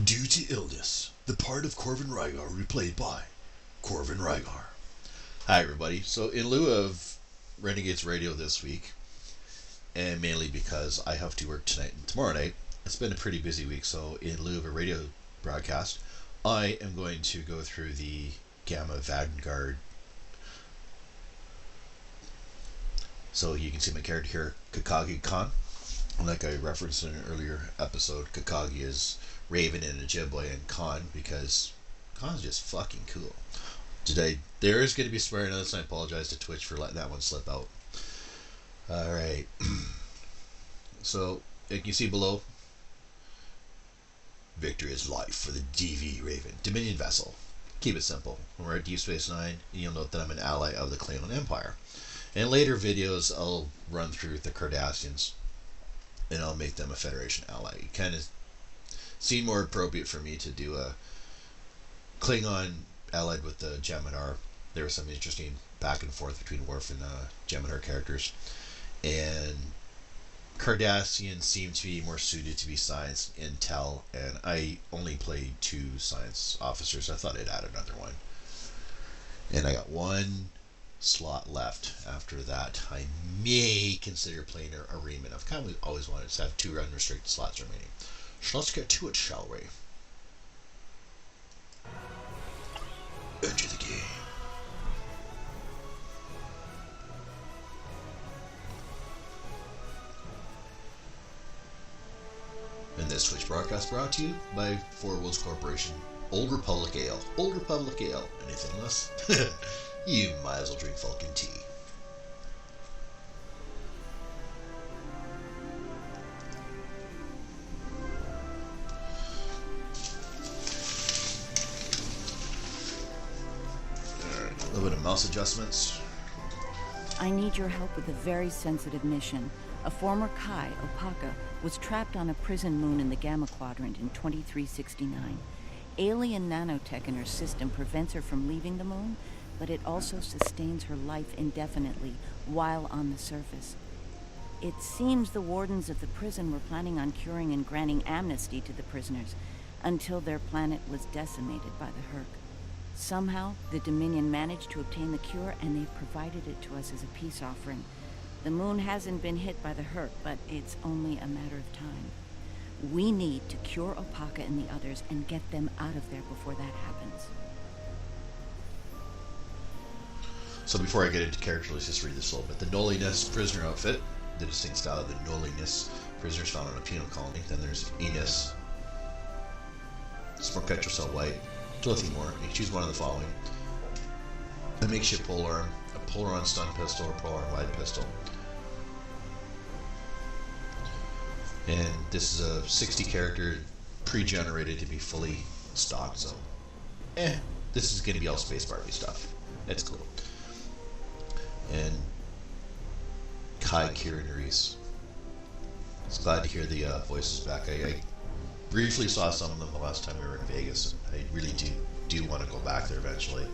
Due to illness, the part of Corvin Rygar will be played by Corvin Rygar. Hi, everybody. So, in lieu of Renegades Radio this week, and mainly because I have to work tonight and tomorrow night, it's been a pretty busy week. So, in lieu of a radio broadcast, I am going to go through the Gamma Vanguard. So, you can see my character here, Kakagi'Khan. Like I referenced in an earlier episode, Kakagi is Raven and Ojibwe and Khan because Khan's just fucking cool. There is going to be swearing on this, and I apologize to Twitch for letting that one slip out. Alright. So, like you see below, victory is life for the DV Raven, Dominion Vessel. Keep it simple. When we're at Deep Space Nine, you'll note that I'm an ally of the Klingon Empire. In later videos, I'll run through the Cardassians, and I'll make them a Federation ally. It kind of seemed more appropriate for me to do a Klingon allied with the Jem'Hadar. There was some interesting back and forth between Worf and Jem'Hadar characters. And Cardassians seem to be more suited to be science intel, and I only played 2 science officers. I thought I'd add another one. And I got 1 slot left. After that, I may consider playing a Reman. I've kind of always wanted to have 2 unrestricted slots remaining. So let's get to it, shall we? Enter the game. And this Twitch broadcast brought to you by Four Worlds Corporation. Old Republic Ale. Old Republic Ale. Anything less? You might as well drink Vulcan tea. Alright, a little bit of mouse adjustments. I need your help with a very sensitive mission. A former Kai, Opaka, was trapped on a prison moon in the Gamma Quadrant in 2369. Alien nanotech in her system prevents her from leaving the moon, but it also sustains her life indefinitely while on the surface. It seems the wardens of the prison were planning on curing and granting amnesty to the prisoners until their planet was decimated by the Herc. Somehow, the Dominion managed to obtain the cure, and they've provided it to us as a peace offering. The moon hasn't been hit by the Herc, but it's only a matter of time. We need to cure Opaka and the others and get them out of there before that happens. So before I get into character, let's just read this a little bit. The Noliness prisoner outfit, the distinct style of the Noliness prisoners found on a penal colony. Then there's Enos. It's more Petrocell white. Nothing more. You choose one of the following: a makeshift polearm, a polearm stun pistol, or polearm wide pistol. And this is a 60 character pre-generated to be fully stocked, so this is going to be all Space Barbie stuff. It's cool. And Kai, Kieran, Reese. It's glad to hear the voices back. I briefly saw some of them the last time we were in Vegas. I really do want to go back there eventually.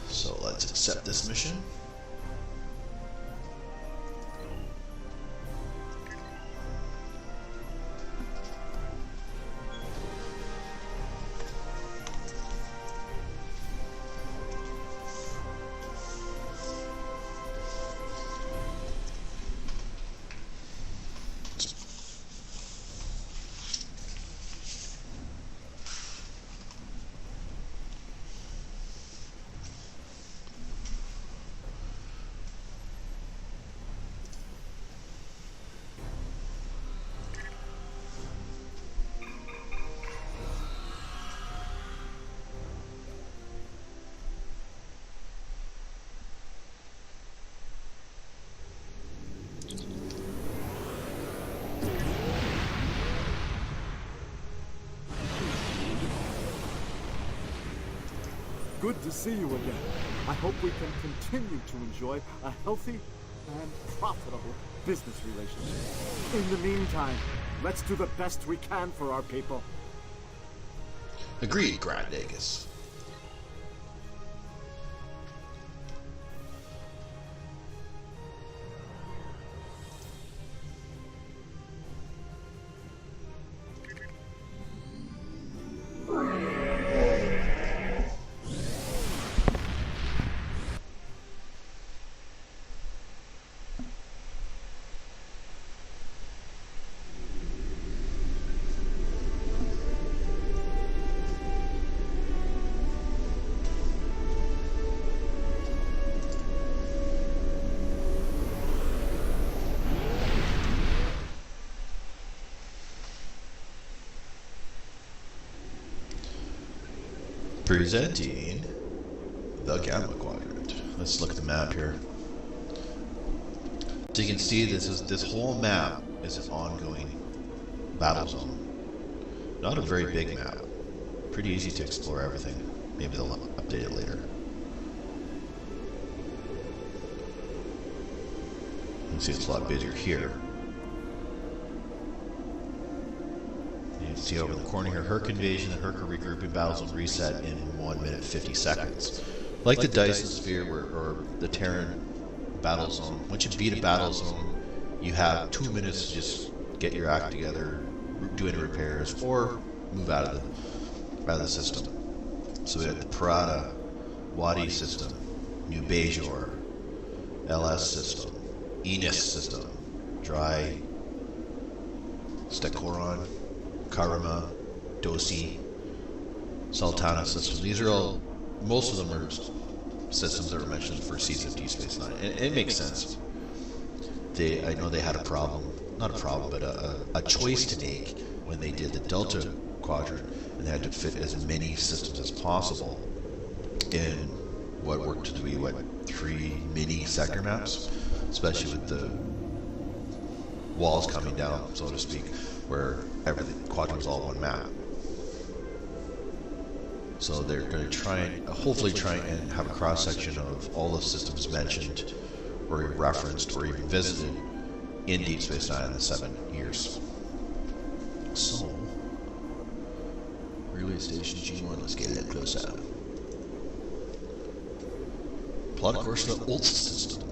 So let's accept this mission. Good to see you again. I hope we can continue to enjoy a healthy and profitable business relationship. In the meantime, let's do the best we can for our people. Agreed, Grand Nagus. Presenting the Gamma Quadrant. Let's look at the map here. So you can see this whole map is an ongoing battle zone. Not a very big map. Pretty easy to explore everything. Maybe they'll update it later. You can see it's a lot busier here. You can see over the corner here, Herc Invasion and Herc Regrouping Battle Zone reset in 1 minute 50 seconds. Like the Dyson Sphere or the Terran Battle Zone, once you beat a battle zone, you have 2 minutes to just get your act together, do any repairs, or move out of the system. So we have the Parada, Wadi system, New Bajor, LS system, Enis system, Dry, Stekoron, Karama, Dosi, Sultana system. These are all, most of them are systems that were mentioned in the first season of Deep Space Nine. And it makes sense. I know they had a problem, not a problem, but a choice to make when they did the Delta Quadrant, and they had to fit as many systems as possible in what worked to be, 3 mini sector maps, especially with the walls coming down, so to speak, where everything, quadrant was all one map. So they're going to hopefully try and have a cross-section of all the systems mentioned, or referenced, or even visited in Deep Space Nine in the 7 years. So, Relay Station G1, let's get a little closer. Plot course for the Ulst system.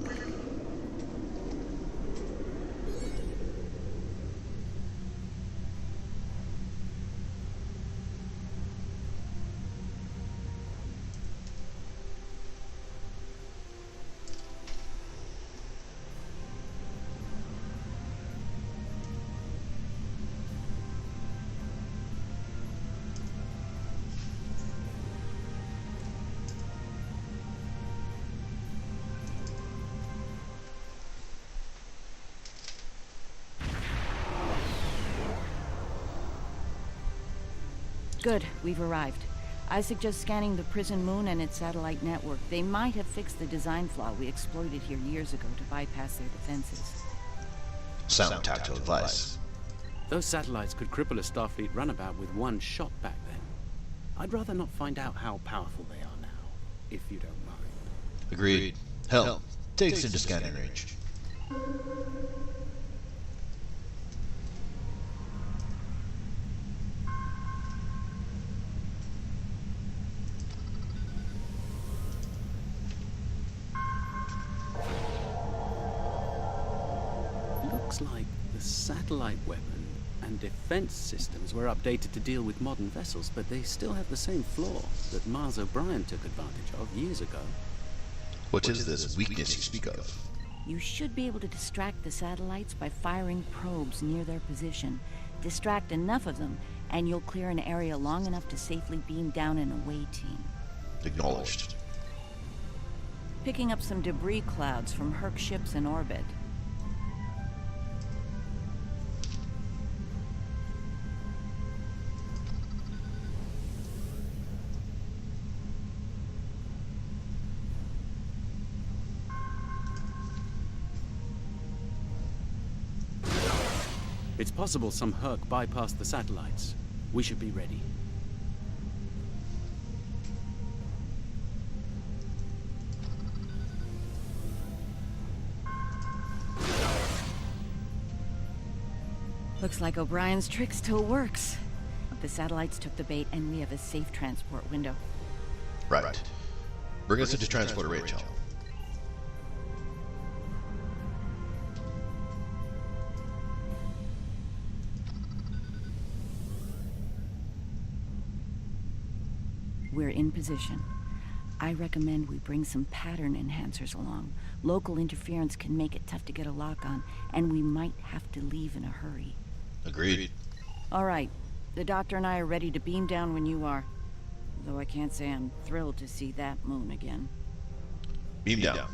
Good, we've arrived. I suggest scanning the prison moon and its satellite network. They might have fixed the design flaw we exploited here years ago to bypass their defenses. Sound tactile advice. Those satellites could cripple a Starfleet runabout with one shot back then. I'd rather not find out how powerful they are now, if you don't mind. Agreed. Hell, takes into scanning range. Looks like the satellite weapon and defense systems were updated to deal with modern vessels, but they still have the same flaw that Miles O'Brien took advantage of years ago. What is this weakness you speak of? You should be able to distract the satellites by firing probes near their position. Distract enough of them, and you'll clear an area long enough to safely beam down an away team. Acknowledged. Picking up some debris clouds from Herc ships in orbit. It's possible some Herc bypassed the satellites. We should be ready. Looks like O'Brien's trick still works. The satellites took the bait, and we have a safe transport window. Right. Bring us into transporter range. We're in position. I recommend we bring some pattern enhancers along. Local interference can make it tough to get a lock on, and we might have to leave in a hurry. Agreed. All right. The doctor and I are ready to beam down when you are. Though I can't say I'm thrilled to see that moon again. Beam down.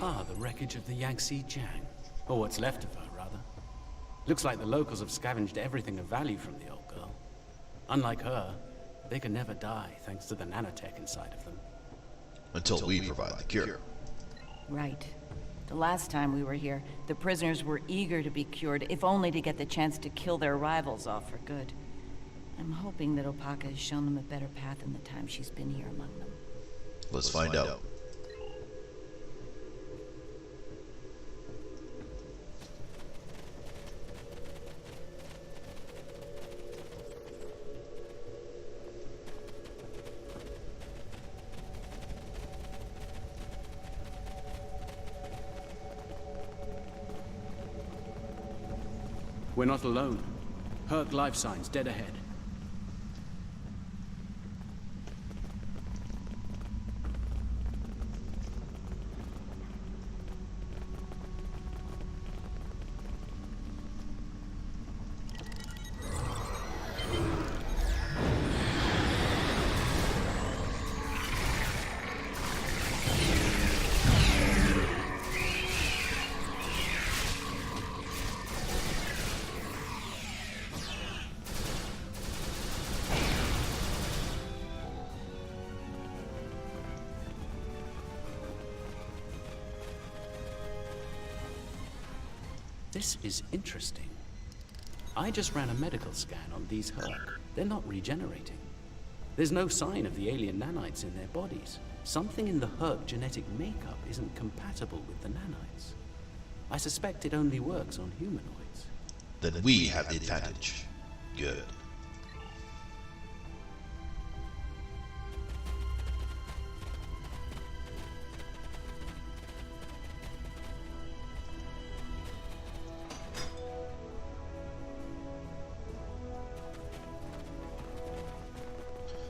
Ah, the wreckage of the Yangtze Jiang. Or what's left of her, rather. Looks like the locals have scavenged everything of value from the old girl. Unlike her, they can never die thanks to the nanotech inside of them. Until we provide the cure. Right. The last time we were here, the prisoners were eager to be cured, if only to get the chance to kill their rivals off for good. I'm hoping that Opaka has shown them a better path in the time she's been here among them. Let's find out. We're not alone. Herc life signs dead ahead. This is interesting. I just ran a medical scan on these Herc. They're not regenerating. There's no sign of the alien nanites in their bodies. Something in the Herc genetic makeup isn't compatible with the nanites. I suspect it only works on humanoids. Then we have the advantage. Good.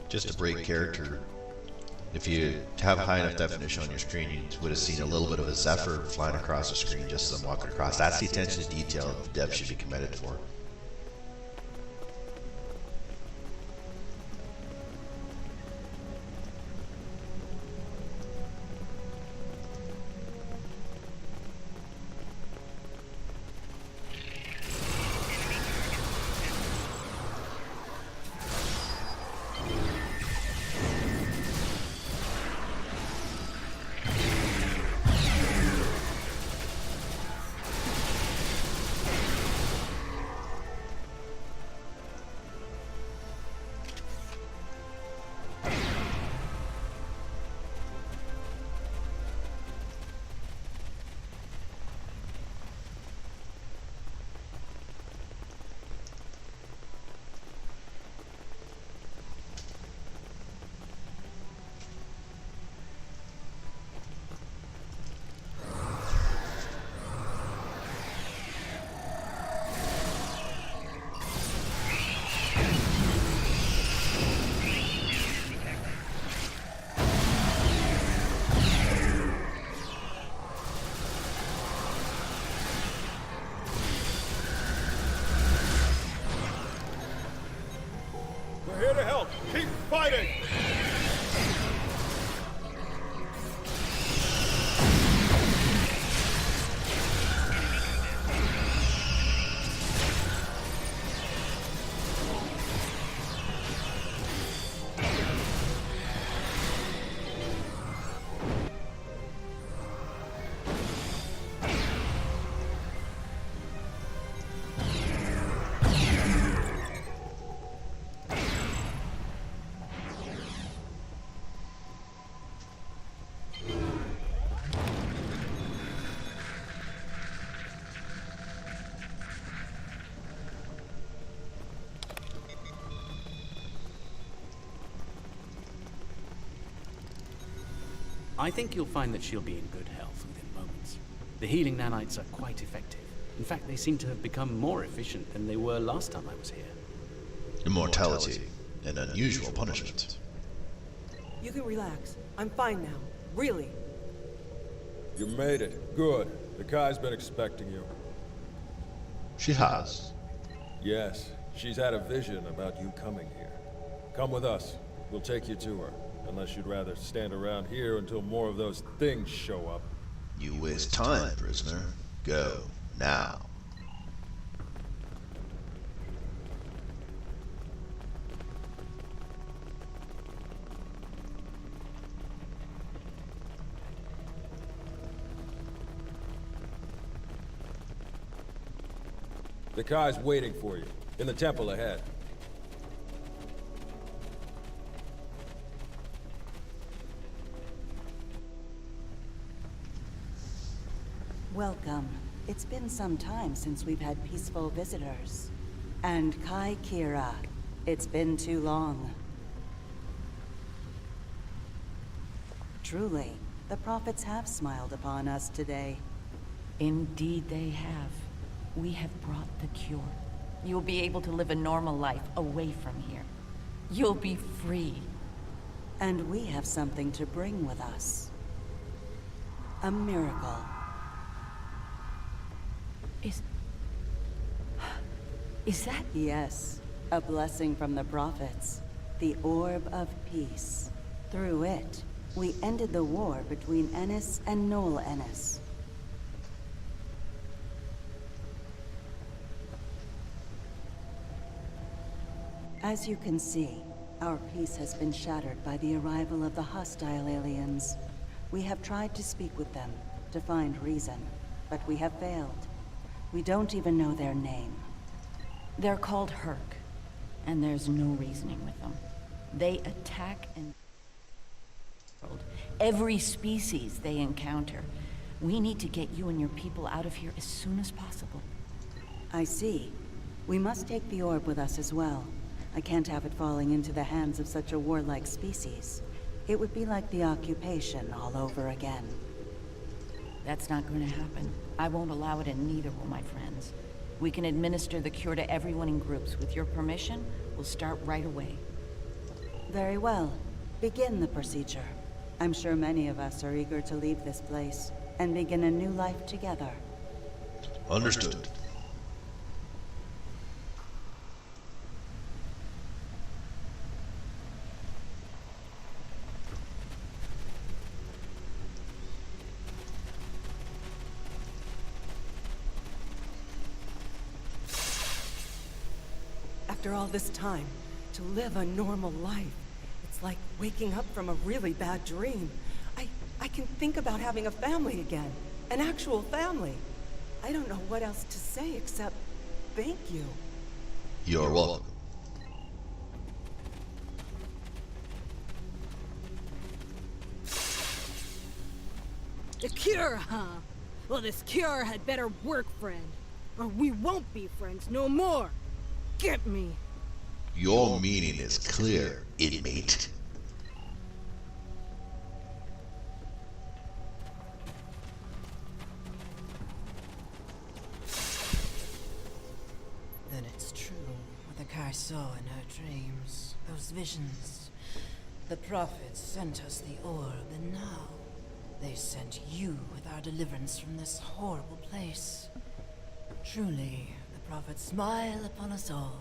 Just to break character, if you have high enough definition on your screen, you would have seen a little bit of a zephyr flying across the screen just as I'm walking across. That's the attention to detail that the dev should be commended for. Here to help. Keep fighting! I think you'll find that she'll be in good health within moments. The healing nanites are quite effective. In fact, they seem to have become more efficient than they were last time I was here. Immortality, an unusual punishment. You can relax. I'm fine now. Really. You made it. Good. The Kai's been expecting you. She has. Yes, she's had a vision about you coming here. Come with us. We'll take you to her. Unless you'd rather stand around here until more of those things show up. You waste time, prisoner. Go, now. The car's waiting for you, in the temple ahead. Welcome. It's been some time since we've had peaceful visitors. And Kakagi'Khan, it's been too long. Truly, the prophets have smiled upon us today. Indeed they have. We have brought the cure. You'll be able to live a normal life away from here. You'll be free. And we have something to bring with us. A miracle. Is that? Yes, a blessing from the prophets. The Orb of Peace. Through it, we ended the war between Ennis and Noel Ennis. As you can see, our peace has been shattered by the arrival of the hostile aliens. We have tried to speak with them, to find reason, but we have failed. We don't even know their name. They're called Herc, and there's no reasoning with them. They attack and every species they encounter. We need to get you and your people out of here as soon as possible. I see. We must take the orb with us as well. I can't have it falling into the hands of such a warlike species. It would be like the occupation all over again. That's not going to happen. I won't allow it, and neither will my friends. We can administer the cure to everyone in groups. With your permission, we'll start right away. Very well. Begin the procedure. I'm sure many of us are eager to leave this place and begin a new life together. Understood. After all this time, to live a normal life, it's like waking up from a really bad dream. I can think about having a family again. An actual family. I don't know what else to say except thank you. You're welcome. The cure, huh? Well, this cure had better work, friend. Or we won't be friends no more. Get me. Your meaning is clear, inmate. Then it's true what the Kai saw in her dreams. Those visions. The prophets sent us the orb, and now they sent you with our deliverance from this horrible place. Truly, the prophets smile upon us all.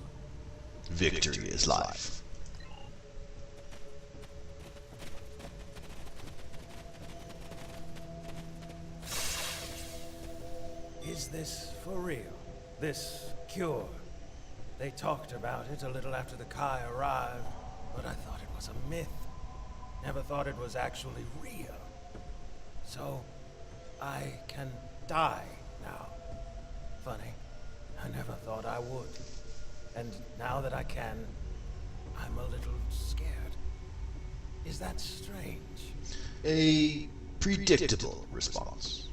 Victory is life. Is this for real? This cure? They talked about it a little after the Kai arrived, but I thought it was a myth. Never thought it was actually real. So, I can die now. Funny, I never thought I would. And now that I can, I'm a little scared. Is that strange? A predictable response.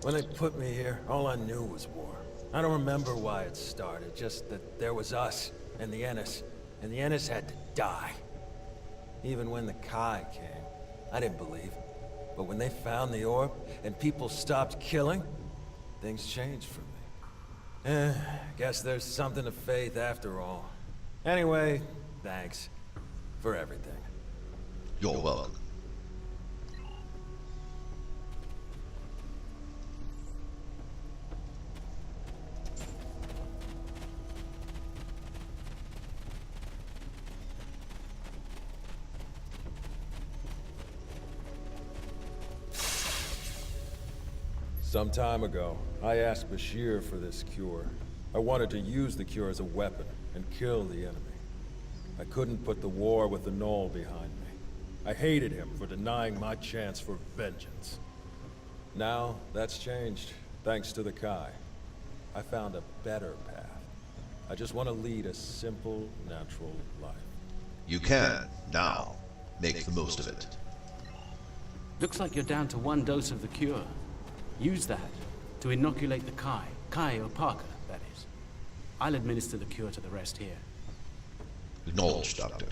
When they put me here, all I knew was war. I don't remember why it started, just that there was us and the Ennis had to die. Even when the Kai came, I didn't believe. But when they found the orb and people stopped killing, things changed for me. Guess there's something to faith after all. Anyway, thanks for everything. You're welcome. Some time ago, I asked Bashir for this cure. I wanted to use the cure as a weapon and kill the enemy. I couldn't put the war with the Knoll behind me. I hated him for denying my chance for vengeance. Now, that's changed, thanks to the Kai. I found a better path. I just want to lead a simple, natural life. You can, now, make the most of it. Looks like you're down to 1 dose of the cure. Use that to inoculate the Kai or Parker, that is. I'll administer the cure to the rest here. Acknowledged, Doctor.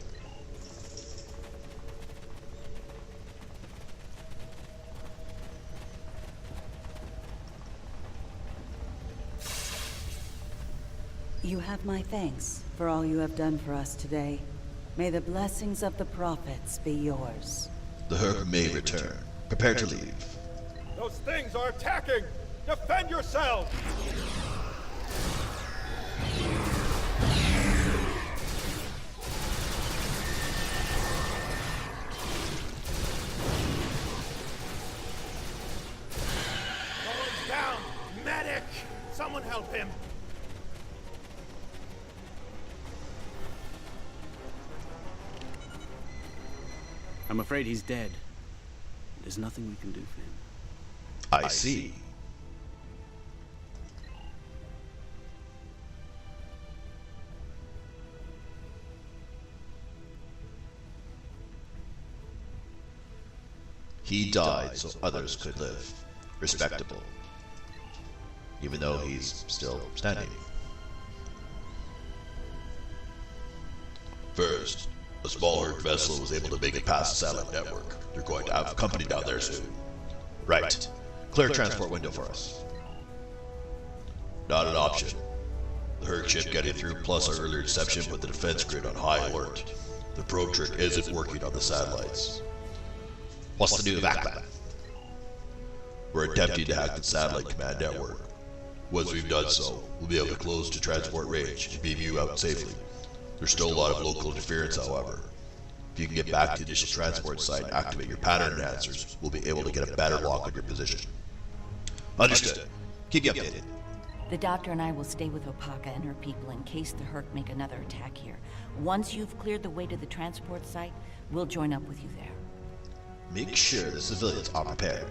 You have my thanks for all you have done for us today. May the blessings of the prophets be yours. The Herc may return. Prepare to leave. Those things are attacking! Defend yourselves! Someone's down! Medic! Someone help him! I'm afraid he's dead. There's nothing we can do for him. I see. He died so others could live. Respectable. Even though he's still standing. First, a small Herc vessel was able to make it past the satellite network. They're going to have company down there soon. Right. Clear transport window for us. Not an option. The Herc ship getting through, plus our earlier deception with the defense grid on high alert. The probe trick isn't working on the satellites. What's the new vac plan? We're attempting to hack the satellite command network. Once we've done so, we'll be able to close to transport range and beam you out safely. There's still a lot of local interference, however. If you can get back to the initial transport site and activate your pattern enhancers, we'll be able to get a better lock on your position. Understood. Keep you updated. The doctor and I will stay with Opaka and her people in case the Herc make another attack here. Once you've cleared the way to the transport site, we'll join up with you there. Make sure the civilians are prepared.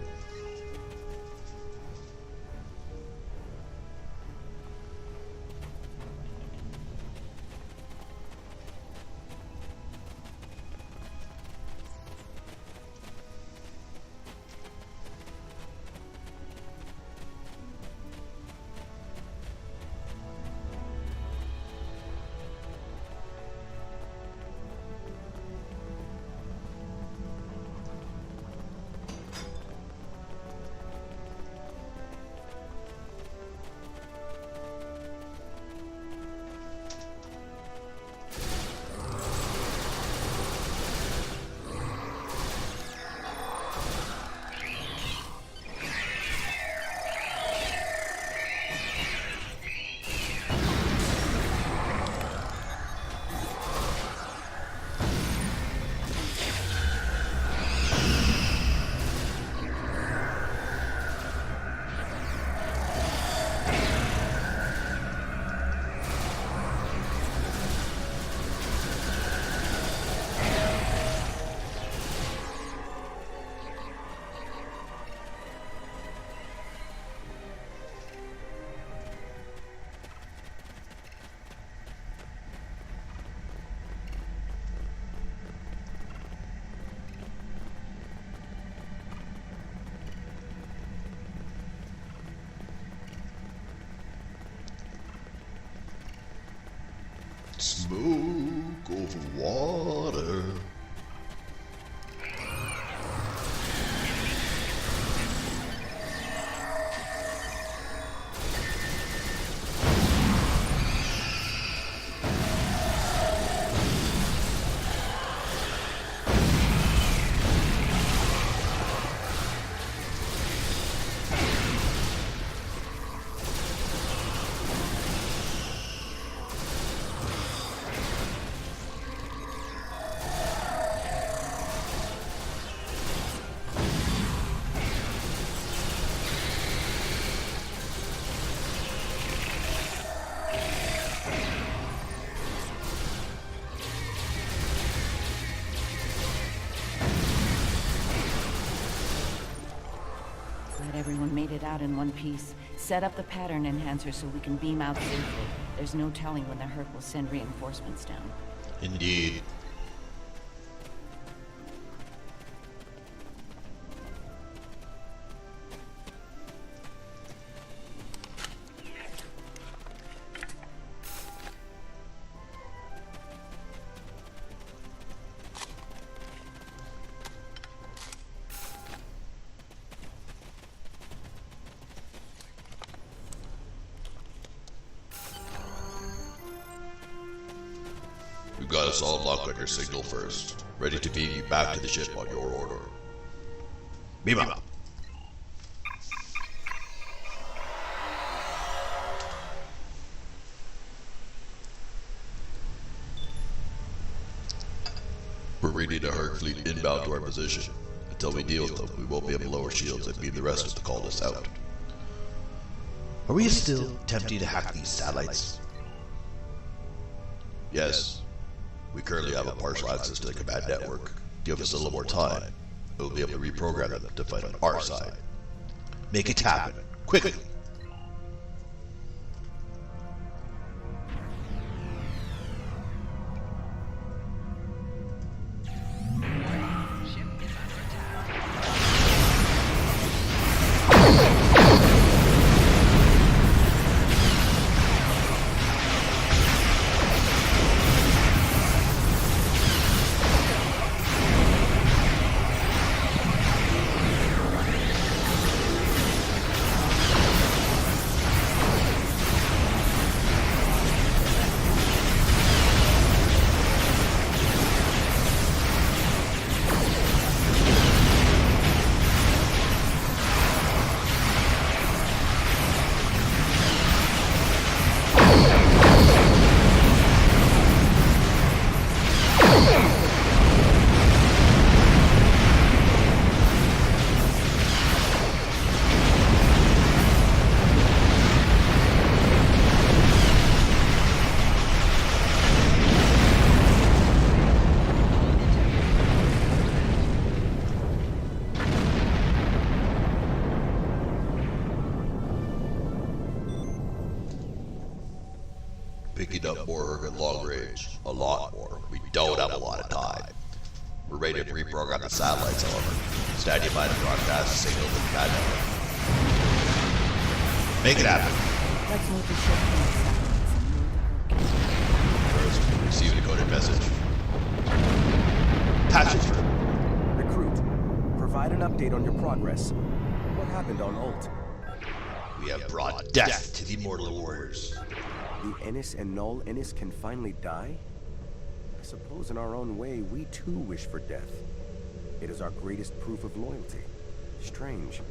Smoke over water. in one piece. Set up the pattern enhancer so we can beam out safely. There's no telling when the Herc will send reinforcements down. Indeed. You got us all locked on your signal first. Ready to beam you back to the ship on your order. Beam up. We're reading a Herc fleet inbound to our position. Until we deal with them, we won't be able to lower shields and beam the rest of the colonists out. Are we still attempting to hack these satellites? Yes. We currently have a partial access to the command network. Give us a little more time. We'll be able to reprogram them to fight on our side. Make it happen. Quickly! Picking up more Herc at long range. A lot more. We don't have a lot of time. We're ready to reprogram the satellites, however. Standing by to broadcast a signal to the command network. Make it happen. Let's move the ship from the satellites and move the Herc. First, receive a decoded message. Patch it through. Recruit, provide an update on your progress. What happened on Ult? We have brought death to the immortal warriors. The Ennis and Null Ennis can finally die? I suppose in our own way, we too wish for death. It is our greatest proof of loyalty. Strange.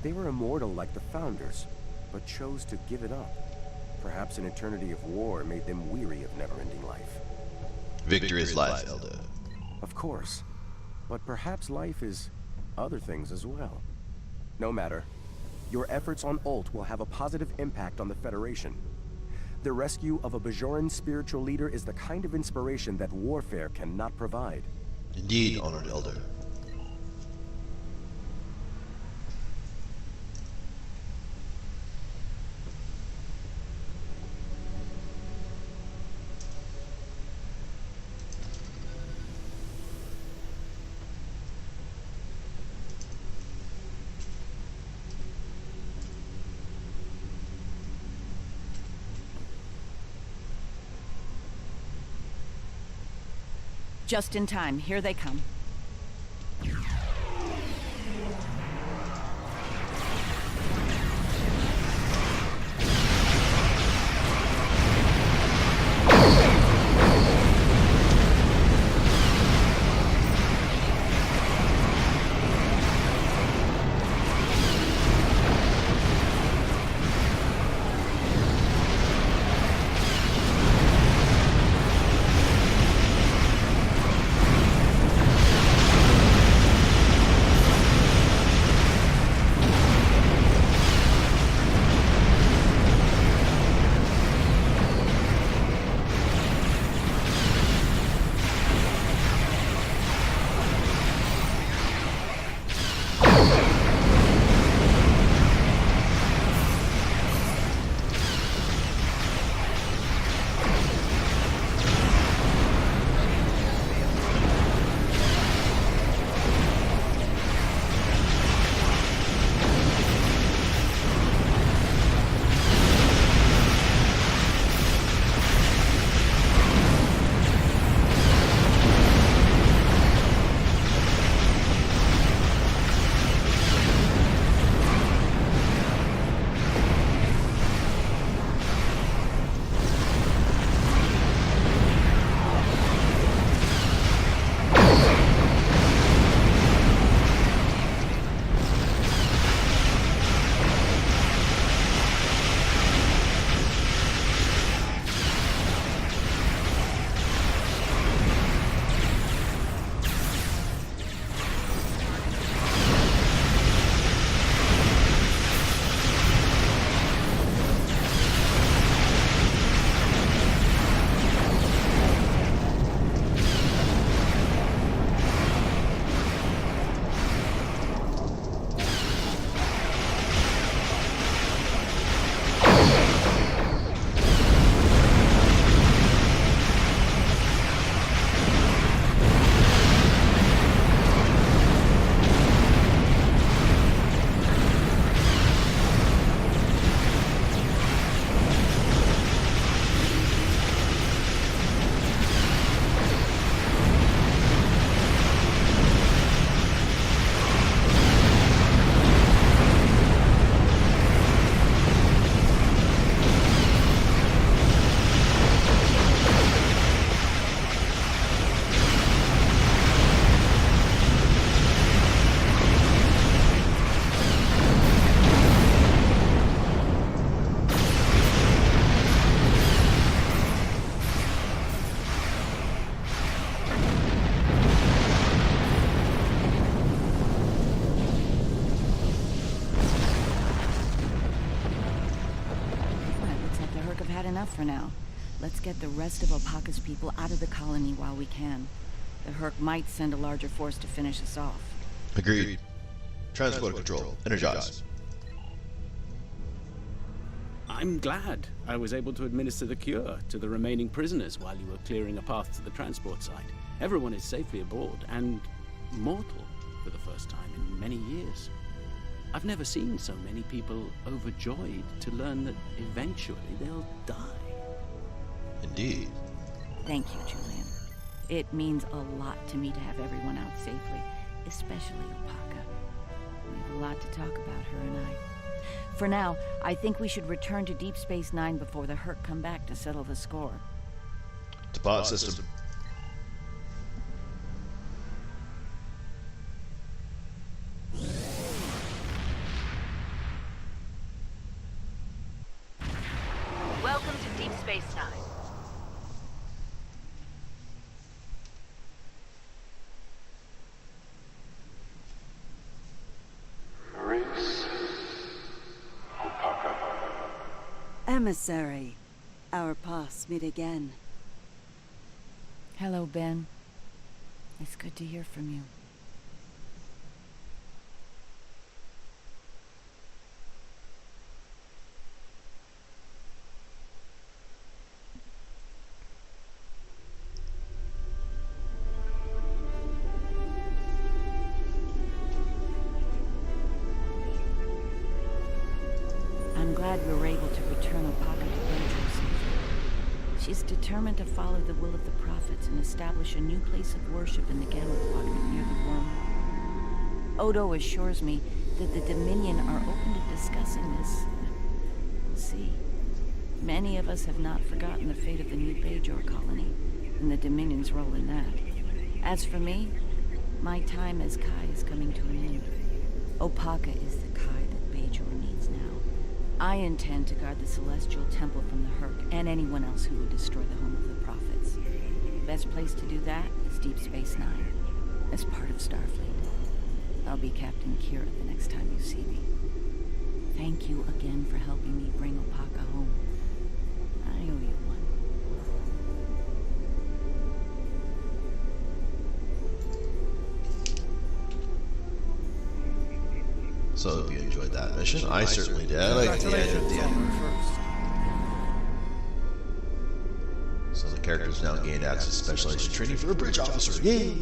They were immortal like the Founders, but chose to give it up. Perhaps an eternity of war made them weary of never-ending life. Victory is life, Elda. Of course. But perhaps life is other things as well. No matter. Your efforts on Ult will have a positive impact on the Federation. The rescue of a Bajoran spiritual leader is the kind of inspiration that warfare cannot provide. Indeed, Honored Elder. Just in time. Here they come. enough for now. Let's get the rest of Opaka's people out of the colony while we can. The Herc might send a larger force to finish us off. Agreed. Transport control. Energize. I'm glad I was able to administer the cure to the remaining prisoners while you were clearing a path to the transport site. Everyone is safely aboard and mortal for the first time in many years. I've never seen so many people overjoyed to learn that eventually they'll die. Indeed. Thank you, Julian. It means a lot to me to have everyone out safely, especially Opaka. We have a lot to talk about, her and I. For now, I think we should return to Deep Space Nine before the Herc come back to settle the score. Depart system. Welcome to Deep Space Nine. Emissary, our paths meet again. Hello, Ben. It's good to hear from you. I'm glad we were able to return Opaka to Bejor safely. She's determined to follow the will of the prophets and establish a new place of worship in the Gamma Quadrant near the wormhole. Odo assures me that the Dominion are open to discussing this. We'll see. Many of us have not forgotten the fate of the new Bejor colony and the Dominion's role in that. As for me, my time as Kai is coming to an end. Opaka is the Kai that Bejor needs now. I intend to guard the Celestial Temple from the Herc and anyone else who would destroy the home of the Prophets. The best place to do that is Deep Space Nine, as part of Starfleet. I'll be Captain Kira the next time you see me. Thank you again for helping me bring Opaka home. I owe you one. So I hope you enjoyed that mission. I certainly did. I liked the end at the end. So the characters now gained access to specialized training for a bridge officer. Yay!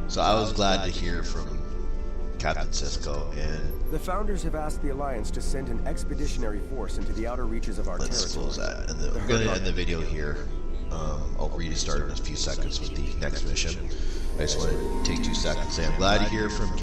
So I was glad to hear from Captain Sisko, and the Founders have asked the Alliance to send an expeditionary force into the outer reaches of our let's territory. close that. And we're going to end the video here. I'll restart in a few seconds with the next mission. I just want to take 2 seconds and say I'm glad to hear from